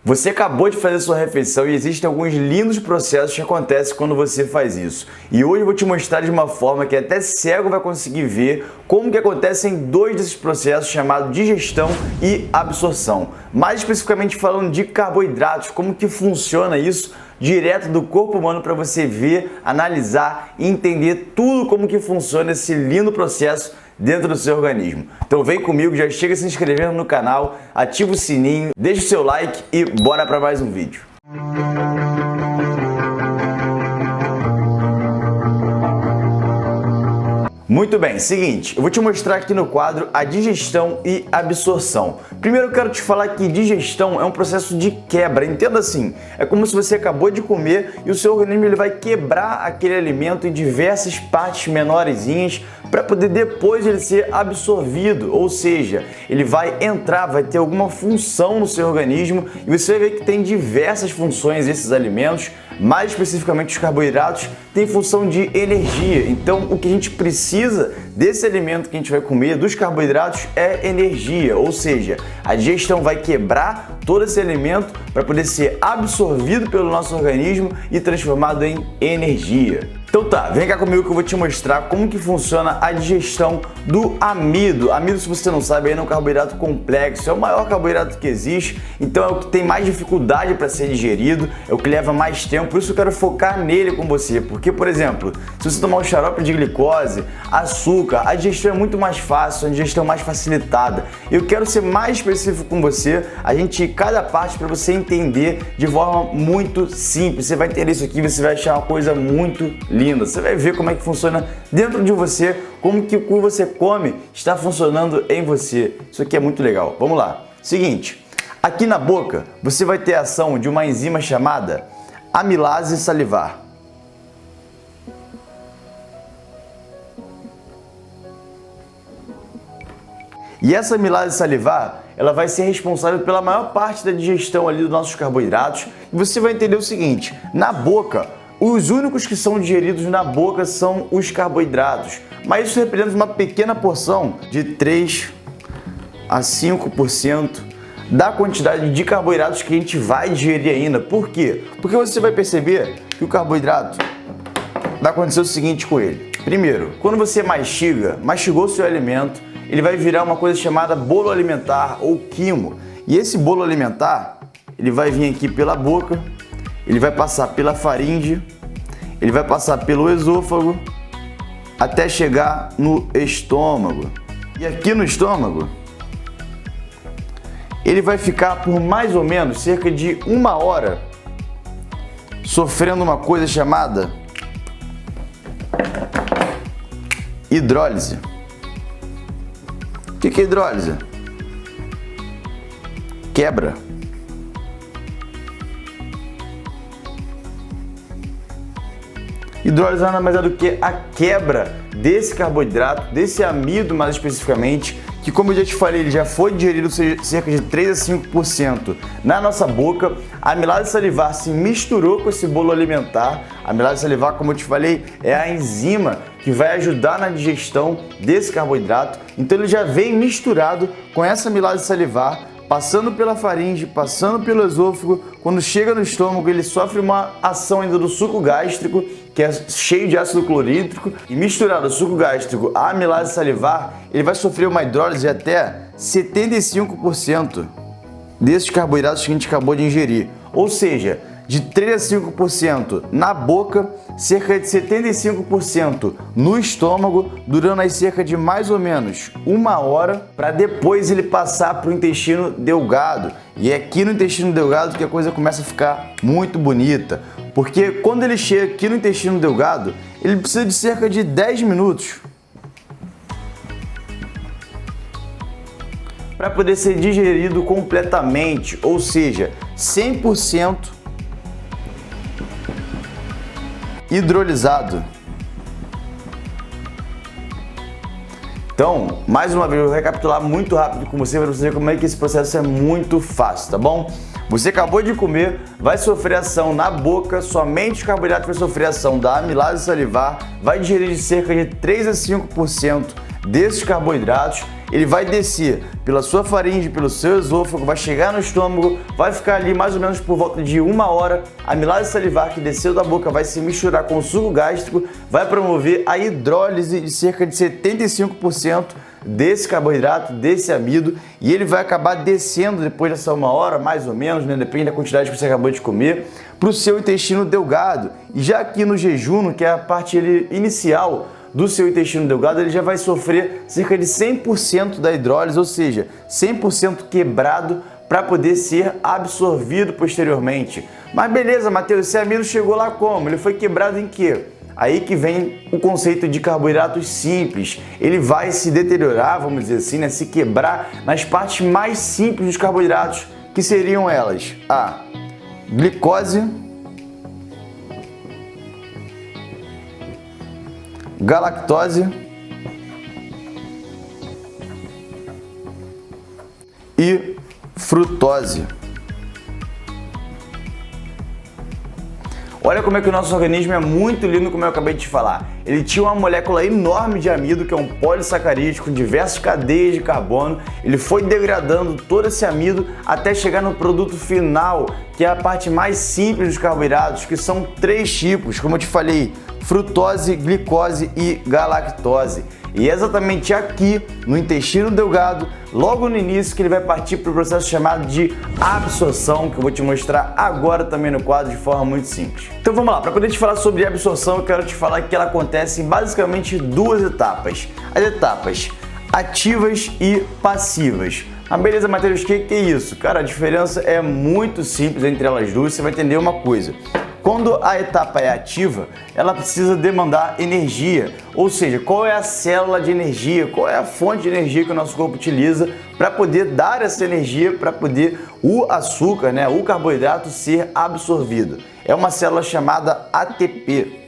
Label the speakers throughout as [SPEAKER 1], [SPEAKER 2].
[SPEAKER 1] Você acabou de fazer sua refeição e existem alguns lindos processos que acontecem quando você faz isso. E hoje eu vou te mostrar de uma forma que até cego vai conseguir ver como que acontecem dois desses processos chamados digestão e absorção. Mais especificamente falando de carboidratos, como que funciona isso direto do corpo humano para você ver, analisar e entender tudo como que funciona esse lindo processo dentro do seu organismo. Então vem comigo, já chega se inscrevendo no canal, ativa o sininho, deixa o seu like e bora para mais um vídeo. Muito bem, seguinte, eu vou te mostrar aqui no quadro a digestão e absorção. Primeiro eu quero te falar que digestão é um processo de quebra, entenda assim, é como se você acabou de comer e o seu organismo ele vai quebrar aquele alimento em diversas partes menorzinhas para poder depois ele ser absorvido, ou seja, ele vai entrar, vai ter alguma função no seu organismo e você vai ver que tem diversas funções esses alimentos, mais especificamente os carboidratos, tem função de energia. Então o que a gente precisa desse alimento que a gente vai comer, dos carboidratos, é energia, ou seja, a digestão vai quebrar todo esse alimento para poder ser absorvido pelo nosso organismo e transformado em energia. Então tá, vem cá comigo que eu vou te mostrar como que funciona a digestão do amido. Amido, se você não sabe, é um carboidrato complexo, é o maior carboidrato que existe, então é o que tem mais dificuldade para ser digerido, é o que leva mais tempo, por isso eu quero focar nele com você, porque, por exemplo, se você tomar um xarope de glicose, açúcar, a digestão é muito mais fácil, a digestão é mais facilitada. Eu quero ser mais específico com você, a gente ir cada parte para você entender de forma muito simples. Você vai entender isso aqui, você vai achar uma coisa muito linda. Você vai ver como é que funciona dentro de você, como que o que você come está funcionando em você. Isso aqui é muito legal. Vamos lá. Seguinte, aqui na boca você vai ter a ação de uma enzima chamada amilase salivar. E essa amilase salivar, ela vai ser responsável pela maior parte da digestão ali dos nossos carboidratos. E você vai entender o seguinte, na boca, os únicos que são digeridos na boca são os carboidratos, mas isso representa uma pequena porção de 3 a 5% da quantidade de carboidratos que a gente vai digerir ainda. Por quê? Porque você vai perceber que o carboidrato vai acontecer o seguinte com ele. Primeiro, quando você mastigou o seu alimento, ele vai virar uma coisa chamada bolo alimentar ou quimo. E esse bolo alimentar, ele vai vir aqui pela boca, ele vai passar pela faringe, ele vai passar pelo esôfago até chegar no estômago. E aqui no estômago, ele vai ficar por mais ou menos cerca de 1 hora sofrendo uma coisa chamada hidrólise. O que é hidrólise? Quebra. Hidrólise nada mais é do que a quebra desse carboidrato, desse amido mais especificamente, que, como eu já te falei, ele já foi digerido cerca de 3 a 5% na nossa boca. A amilase salivar se misturou com esse bolo alimentar. A amilase salivar, como eu te falei, é a enzima que vai ajudar na digestão desse carboidrato. Então ele já vem misturado com essa amilase salivar, passando pela faringe, passando pelo esôfago. Quando chega no estômago, ele sofre uma ação ainda do suco gástrico, que é cheio de ácido clorídrico, e misturado ao suco gástrico à amilase salivar, ele vai sofrer uma hidrólise de até 75% desses carboidratos que a gente acabou de ingerir. Ou seja, de 3 a 5% na boca, cerca de 75% no estômago, durando aí cerca de mais ou menos 1 hora, para depois ele passar para o intestino delgado. E é aqui no intestino delgado que a coisa começa a ficar muito bonita, porque quando ele chega aqui no intestino delgado, ele precisa de cerca de 10 minutos para poder ser digerido completamente, ou seja, 100% hidrolisado. Então, mais uma vez, eu vou recapitular muito rápido com você para você ver como é que esse processo é muito fácil, tá bom? Você acabou de comer, vai sofrer ação na boca, somente o carboidrato vai sofrer ação da amilase salivar, vai digerir de cerca de 3 a 5% desses carboidratos ele vai descer pela sua faringe, pelo seu esôfago, vai chegar no estômago, vai ficar ali mais ou menos por volta de 1 hora. A amilase salivar que desceu da boca vai se misturar com o suco gástrico, vai promover a hidrólise de cerca de 75% desse carboidrato, desse amido, e ele vai acabar descendo depois dessa 1 hora, mais ou menos, né? Depende da quantidade que você acabou de comer, para o seu intestino delgado. E já aqui no jejum, que é a parte inicial do seu intestino delgado, ele já vai sofrer cerca de 100% da hidrólise, ou seja, 100% quebrado para poder ser absorvido posteriormente. Mas beleza, Matheus, esse amido chegou lá como? Ele foi quebrado em quê? Aí que vem o conceito de carboidratos simples. Ele vai se deteriorar, vamos dizer assim, né? Se quebrar nas partes mais simples dos carboidratos, que seriam elas: a glicose, galactose e frutose. Olha como é que o nosso organismo é muito lindo, como eu acabei de te falar. Ele tinha uma molécula enorme de amido, que é um polissacarídeo com diversas cadeias de carbono. Ele foi degradando todo esse amido até chegar no produto final, que é a parte mais simples dos carboidratos, que são 3 tipos, como eu te falei: frutose, glicose e galactose. E é exatamente aqui, no intestino delgado, logo no início, que ele vai partir para o processo chamado de absorção, que eu vou te mostrar agora também no quadro de forma muito simples. Então vamos lá, para poder te falar sobre absorção, eu quero te falar que ela acontece em basicamente 2 etapas. As etapas ativas e passivas. Ah, beleza, Matheus, o que é isso? Cara, a diferença é muito simples entre elas duas, você vai entender uma coisa. Quando a etapa é ativa, ela precisa demandar energia, ou seja, qual é a célula de energia, qual é a fonte de energia que o nosso corpo utiliza para poder dar essa energia, para poder o açúcar, né, o carboidrato ser absorvido. É uma célula chamada ATP.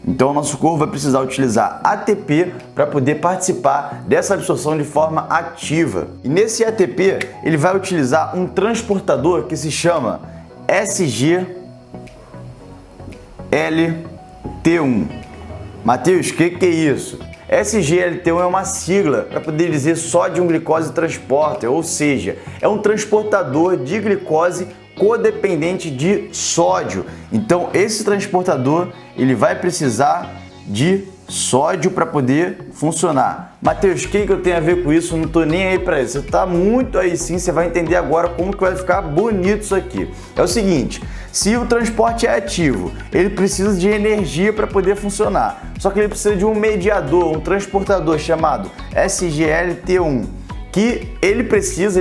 [SPEAKER 1] Então o nosso corpo vai precisar utilizar ATP para poder participar dessa absorção de forma ativa. E nesse ATP, ele vai utilizar um transportador que se chama SGLT1. Matheus, o que é isso? SGLT1 é uma sigla para poder dizer sódio glicose transporter, ou seja, é um transportador de glicose codependente de sódio. Então esse transportador ele vai precisar de sódio para poder funcionar. Matheus, o que eu tenho a ver com isso? Eu não tô nem aí para isso. Você tá muito aí sim, você vai entender agora como que vai ficar bonito isso aqui. É o seguinte, se o transporte é ativo, ele precisa de energia para poder funcionar. Só que ele precisa de um mediador, um transportador chamado SGLT1, que ele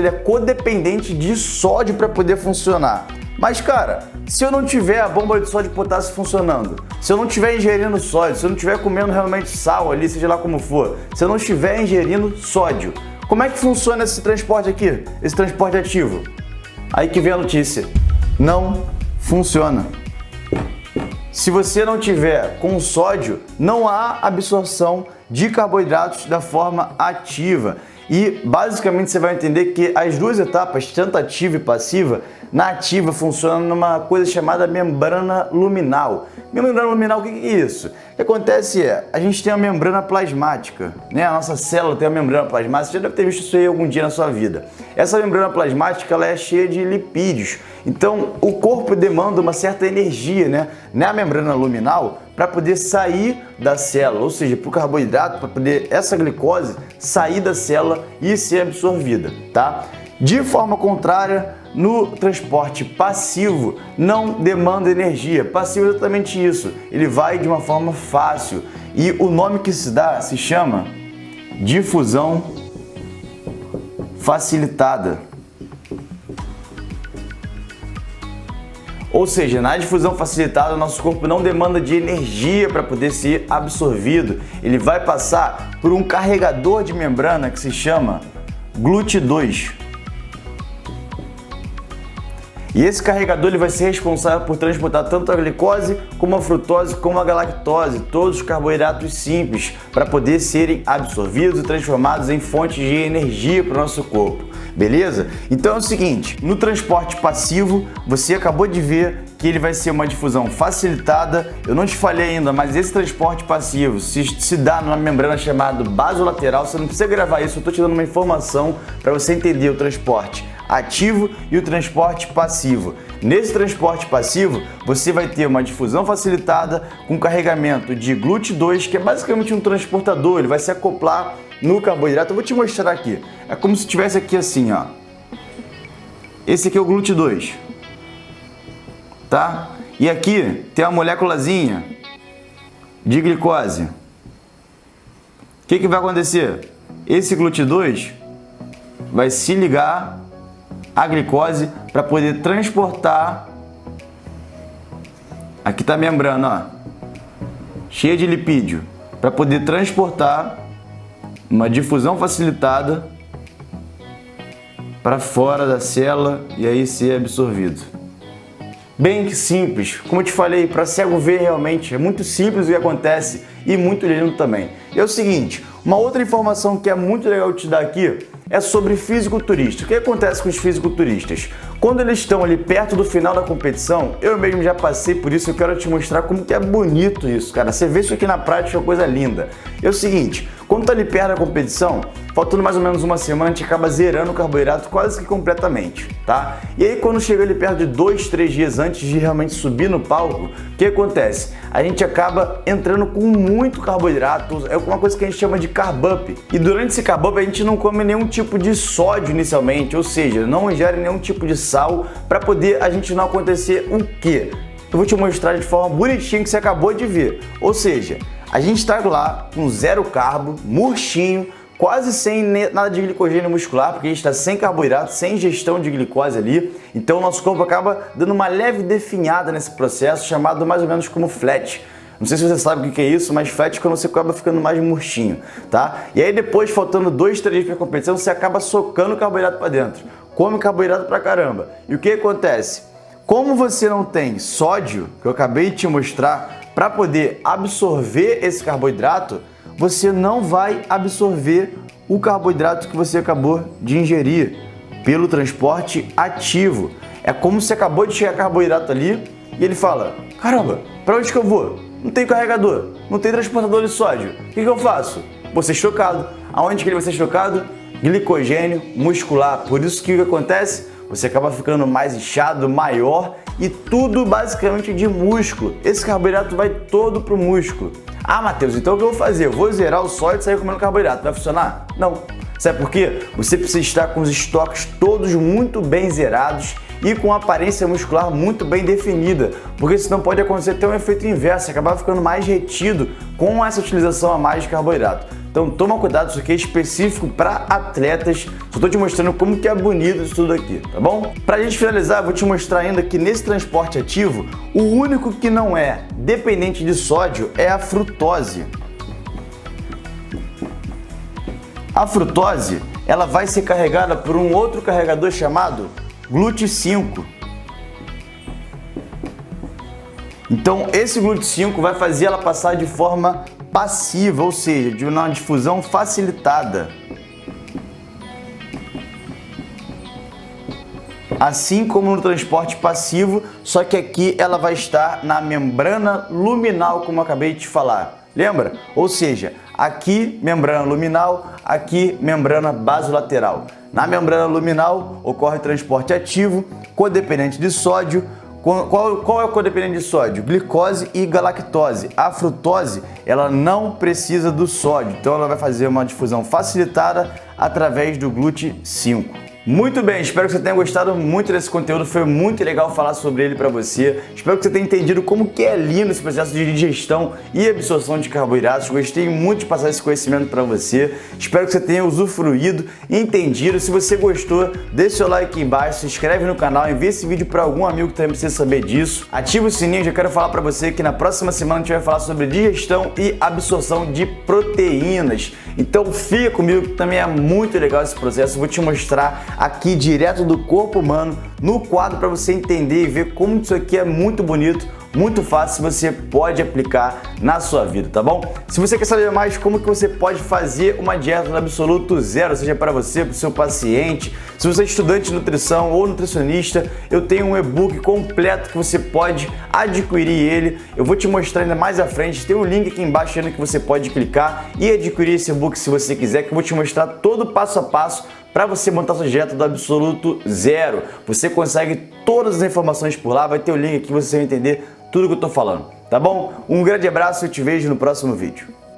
[SPEAKER 1] é codependente de sódio para poder funcionar. Mas cara, se eu não tiver a bomba de sódio e potássio funcionando, se eu não estiver ingerindo sódio, se eu não estiver comendo realmente sal ali, seja lá como for, se eu não estiver ingerindo sódio, como é que funciona esse transporte aqui, esse transporte ativo? Aí que vem a notícia, não funciona. Se você não tiver com sódio, não há absorção de carboidratos da forma ativa. E basicamente você vai entender que as 2 etapas, tanto ativa e passiva, na ativa funciona numa coisa chamada membrana luminal. Membrana luminal, o que é isso? O que acontece é, a gente tem a membrana plasmática, né? A nossa célula tem a membrana plasmática, você já deve ter visto isso aí algum dia na sua vida. Essa membrana plasmática ela é cheia de lipídios, então o corpo demanda uma certa energia, né? Na membrana luminal para poder sair da célula, ou seja, para o carboidrato, para poder essa glicose sair da célula e ser absorvida, tá? De forma contrária, no transporte passivo não demanda energia. Passivo é exatamente isso, ele vai de uma forma fácil e o nome que se dá se chama difusão facilitada. Ou seja, na difusão facilitada, o nosso corpo não demanda de energia para poder ser absorvido. Ele vai passar por um carregador de membrana que se chama GLUT2. E esse carregador ele vai ser responsável por transportar tanto a glicose, como a frutose, como a galactose, todos os carboidratos simples, para poder serem absorvidos e transformados em fontes de energia para o nosso corpo. Beleza? Então é o seguinte, no transporte passivo, você acabou de ver que ele vai ser uma difusão facilitada. Eu não te falei ainda, mas esse transporte passivo se dá numa membrana chamada basolateral. Você não precisa gravar isso, eu estou te dando uma informação para você entender o transporte ativo e o transporte passivo. Nesse transporte passivo, você vai ter uma difusão facilitada com carregamento de GLUT2, que é basicamente um transportador, ele vai se acoplar no carboidrato. Eu vou te mostrar aqui. É como se tivesse aqui assim, ó. Esse aqui é o GLUT2, tá? E aqui tem uma moléculazinha de glicose. O que vai acontecer? Esse GLUT2 vai se ligar à glicose para poder transportar. Aqui está a membrana, ó, cheia de lipídio, para poder transportar uma difusão facilitada para fora da célula e aí ser absorvido. Bem simples, como eu te falei, para cego ver realmente é muito simples o que acontece e muito lindo também. E é o seguinte, uma outra informação que é muito legal te dar aqui é sobre fisiculturista. O que acontece com os fisiculturistas? Quando eles estão ali perto do final da competição, eu mesmo já passei por isso, eu quero te mostrar como que é bonito isso, cara. Você vê isso aqui na prática, é uma coisa linda. É o seguinte, quando tá ali perto da competição, faltando mais ou menos uma semana, a gente acaba zerando o carboidrato quase que completamente, tá? E aí quando chega ali perto de 2, 3 dias antes de realmente subir no palco, o que acontece? A gente acaba entrando com muito carboidrato, é uma coisa que a gente chama de carb up. E durante esse carb up a gente não come nenhum tipo de sódio inicialmente, ou seja, não ingere nenhum tipo de sal para poder a gente não acontecer o quê? Eu vou te mostrar de forma bonitinha que você acabou de ver. Ou seja, a gente está lá com zero carbo, murchinho, quase sem nada de glicogênio muscular, porque a gente está sem carboidrato, sem ingestão de glicose ali. Então o nosso corpo acaba dando uma leve definhada nesse processo, chamado mais ou menos como flat. Não sei se você sabe o que é isso, mas flat é quando você acaba ficando mais murchinho, tá? E aí depois, faltando 2, 3 dias para a competição, você acaba socando o carboidrato para dentro. Come carboidrato pra caramba. E o que acontece? Como você não tem sódio, que eu acabei de te mostrar, para poder absorver esse carboidrato, você não vai absorver o carboidrato que você acabou de ingerir pelo transporte ativo. É como se acabou de chegar carboidrato ali e ele fala: caramba, para onde que eu vou? Não tem carregador, não tem transportador de sódio. O que eu faço? Vou ser chocado. Aonde que ele vai ser chocado? Glicogênio muscular. Por isso que o que acontece? Você acaba ficando mais inchado, maior e tudo basicamente de músculo. Esse carboidrato vai todo pro músculo. Ah, Matheus, então o que eu vou fazer? Eu vou zerar o sódio e sair comendo carboidrato. Vai funcionar? Não. Sabe por quê? Você precisa estar com os estoques todos muito bem zerados e com a aparência muscular muito bem definida, porque senão pode acontecer ter um efeito inverso, acabar ficando mais retido com essa utilização a mais de carboidrato. Então toma cuidado, isso aqui é específico para atletas, só estou te mostrando como que é bonito isso tudo aqui, tá bom? Pra gente finalizar, eu vou te mostrar ainda que nesse transporte ativo, o único que não é dependente de sódio é a frutose. A frutose, ela vai ser carregada por um outro carregador chamado GLUT5. Então esse GLUT5 vai fazer ela passar de forma passiva, ou seja, de uma difusão facilitada. Assim como no transporte passivo, só que aqui ela vai estar na membrana luminal, como eu acabei de te falar. Lembra? Ou seja, aqui membrana luminal, aqui membrana basolateral. Na membrana luminal ocorre transporte ativo, codependente de sódio. Qual é o codependente de sódio? Glicose e galactose. A frutose, ela não precisa do sódio, então ela vai fazer uma difusão facilitada através do GLUT5. Muito bem, espero que você tenha gostado muito desse conteúdo, foi muito legal falar sobre ele para você. Espero que você tenha entendido como que é lindo esse processo de digestão e absorção de carboidratos. Gostei muito de passar esse conhecimento para você. Espero que você tenha usufruído e entendido. Se você gostou, deixa o seu like aqui embaixo, se inscreve no canal, envia esse vídeo para algum amigo que também precisa saber disso. Ativa o sininho, já quero falar para você que na próxima semana a gente vai falar sobre digestão e absorção de proteínas. Então fica comigo que também é muito legal esse processo. Eu vou te mostrar aqui direto do corpo humano no quadro para você entender e ver como isso aqui é muito bonito, muito fácil, você pode aplicar na sua vida, tá bom? Se você quer saber mais como que você pode fazer uma dieta do absoluto zero, seja para você, para o seu paciente, se você é estudante de nutrição ou nutricionista, eu tenho um e-book completo que você pode adquirir ele. Eu vou te mostrar ainda mais à frente, tem um link aqui embaixo ainda que você pode clicar e adquirir esse e-book se você quiser, que eu vou te mostrar todo o passo a passo para você montar sua dieta do absoluto zero. Você consegue todas as informações por lá, vai ter o link aqui, você vai entender tudo que eu tô falando, tá bom? Um grande abraço e eu te vejo no próximo vídeo.